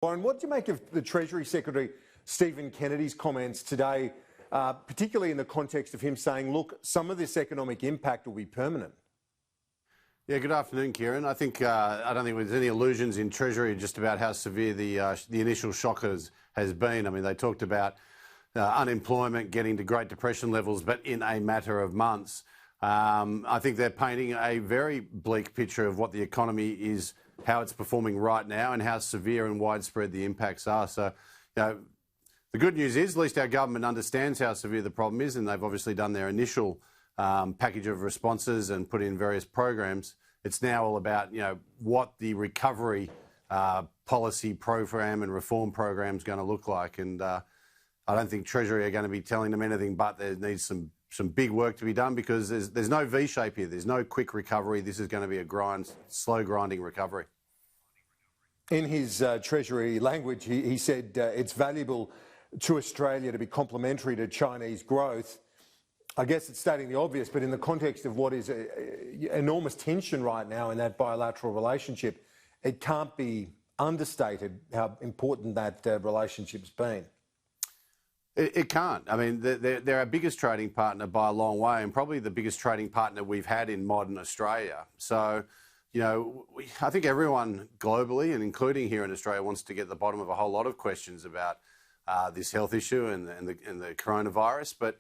Warren, what do you make of the Treasury Secretary Stephen Kennedy's comments today, particularly in the context of him saying, look, some of this economic impact will be permanent? Yeah, good afternoon, Kieran. I think I don't think there's any illusions in Treasury just about how severe the initial shock has been. I mean, they talked about unemployment getting to Great Depression levels, but in a matter of months. I think they're painting a very bleak picture of what the economy is, how it's performing right now, and how severe and widespread the impacts are. So, you know, the good news is at least our government understands how severe the problem is, and they've obviously done their initial package of responses and put in various programs. It's now all about, you know, what the recovery policy program and reform program is going to look like. And I don't think Treasury are going to be telling them anything but there needs some big work to be done, because there's no V shape here. There's no quick recovery. This is going to be a slow grinding recovery. In his Treasury language, he said it's valuable to Australia to be complementary to Chinese growth. I guess it's stating the obvious, but in the context of what is enormous tension right now in that bilateral relationship, it can't be understated how important that relationship's been. It can't. I mean, they're our biggest trading partner by a long way, and probably the biggest trading partner we've had in modern Australia. So, you know, I think everyone globally, and including here in Australia, wants to get to the bottom of a whole lot of questions about this health issue and the coronavirus. But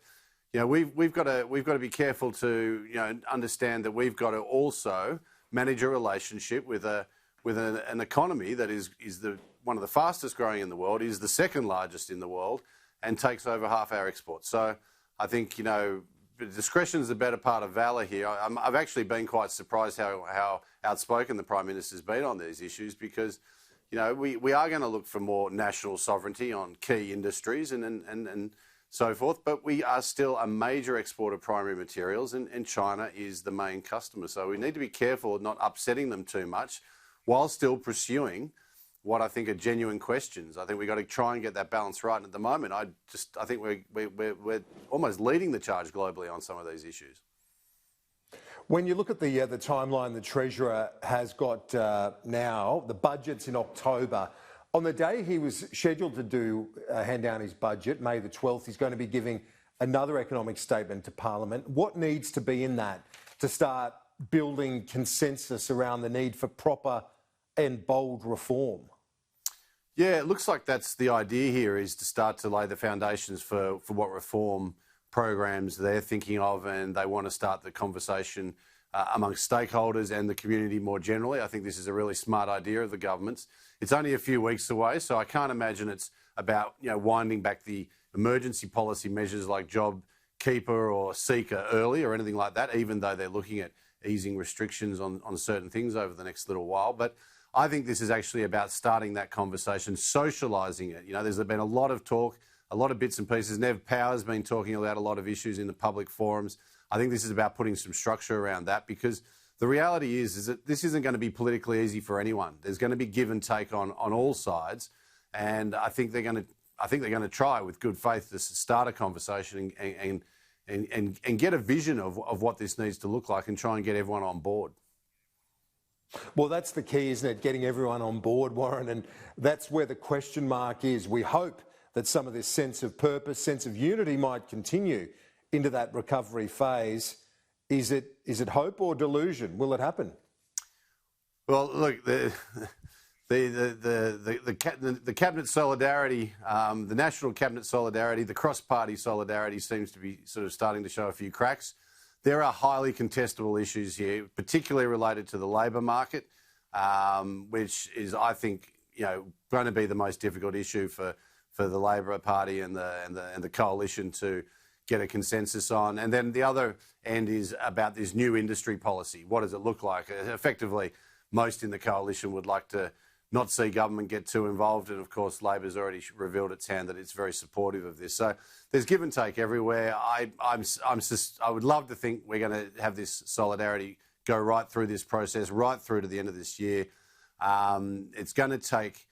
you know, we've got to be careful to, you know, understand that we've got to also manage a relationship with an economy that is one of the fastest growing in the world, is the second largest in the world, and takes over half our exports. So I think, you know, discretion is the better part of valour here. I've actually been quite surprised how outspoken the Prime Minister's been on these issues, because, you know, we are going to look for more national sovereignty on key industries and so forth, but we are still a major exporter of primary materials, and China is the main customer. So we need to be careful of not upsetting them too much while still pursuing what I think are genuine questions. I think we've got to try and get that balance right. And at the moment, I think we're almost leading the charge globally on some of these issues. When you look at the timeline the Treasurer has got now, the budget's in October. On the day he was scheduled to hand down his budget, May the 12th, he's going to be giving another economic statement to Parliament. What needs to be in that to start building consensus around the need for proper and bold reform? Yeah, it looks like that's the idea here, is to start to lay the foundations for what reform programs they're thinking of, and they want to start the conversation amongst stakeholders and the community more generally. I think this is a really smart idea of the government's. It's only a few weeks away, so I can't imagine it's about, you know, winding back the emergency policy measures like JobKeeper or Seeker early or anything like that, even though they're looking at easing restrictions on certain things over the next little while. But I think this is actually about starting that conversation, socialising it. You know, there's been a lot of talk, a lot of bits and pieces. Nev Power's been talking about a lot of issues in the public forums. I think this is about putting some structure around that, because the reality is that this isn't going to be politically easy for anyone. There's going to be give and take on all sides, and I think they're going to try with good faith to start a conversation and get a vision of what this needs to look like, and try and get everyone on board. Well, that's the key, isn't it? Getting everyone on board, Warren, and that's where the question mark is. We hope that some of this sense of purpose, sense of unity might continue into that recovery phase. Is it hope or delusion? Will it happen? Well, look, the cabinet solidarity, the national cabinet solidarity, the cross-party solidarity seems to be sort of starting to show a few cracks. There are highly contestable issues here, particularly related to the labour market, which is, I think, you know, going to be the most difficult issue for the Labor Party and the coalition to get a consensus on. And then the other end is about this new industry policy. What does it look like? Effectively, most in the coalition would like to not see government get too involved, and of course Labor's already revealed its hand that it's very supportive of this. So there's give and take everywhere. I would love to think we're going to have this solidarity go right through this process, right through to the end of this year. It's going to take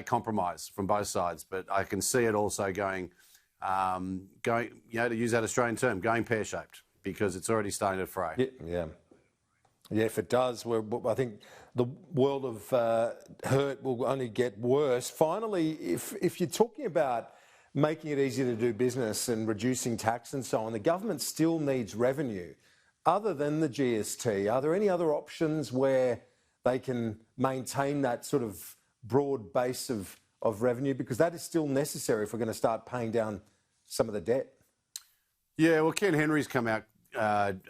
compromise from both sides, but I can see it also going, you know, to use that Australian term, going pear-shaped, because it's already starting to fray. Yeah. Yeah, if it does, I think the world of hurt will only get worse. Finally, if you're talking about making it easier to do business and reducing tax and so on, the government still needs revenue. Other than the GST, are there any other options where they can maintain that sort of broad base of revenue? Because that is still necessary if we're going to start paying down some of the debt. Yeah, well, Ken Henry's come out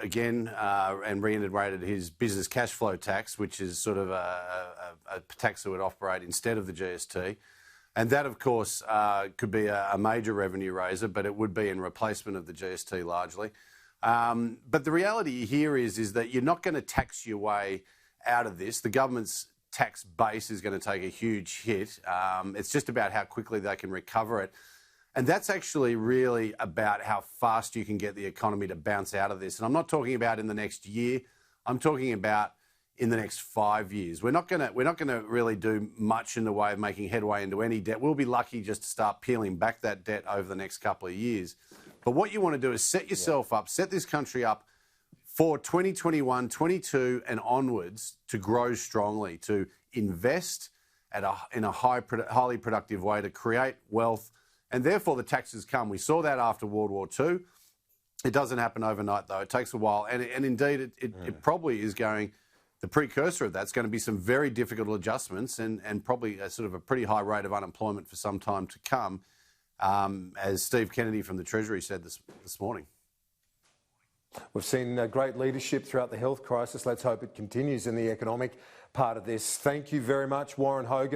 again and reiterated his business cash flow tax, which is sort of a tax that would operate instead of the GST. And that, of course, could be a major revenue raiser, but it would be in replacement of the GST largely. But the reality here is that you're not going to tax your way out of this. The government's tax base is going to take a huge hit. It's just about how quickly they can recover it. And that's actually really about how fast you can get the economy to bounce out of this. And I'm not talking about in the next year. I'm talking about in the next 5 years. We're not going to really do much in the way of making headway into any debt. We'll be lucky just to start peeling back that debt over the next couple of years. But what you want to do is set yourself up, set this country up for 2021, 22 and onwards to grow strongly, to invest in a highly productive way, to create wealth. And therefore, the taxes come. We saw that after World War II. It doesn't happen overnight, though. It takes a while. And indeed, it probably is going, the precursor of that's going to be some very difficult adjustments and probably a sort of a pretty high rate of unemployment for some time to come, as Steve Kennedy from the Treasury said this morning. We've seen great leadership throughout the health crisis. Let's hope it continues in the economic part of this. Thank you very much, Warren Hogan.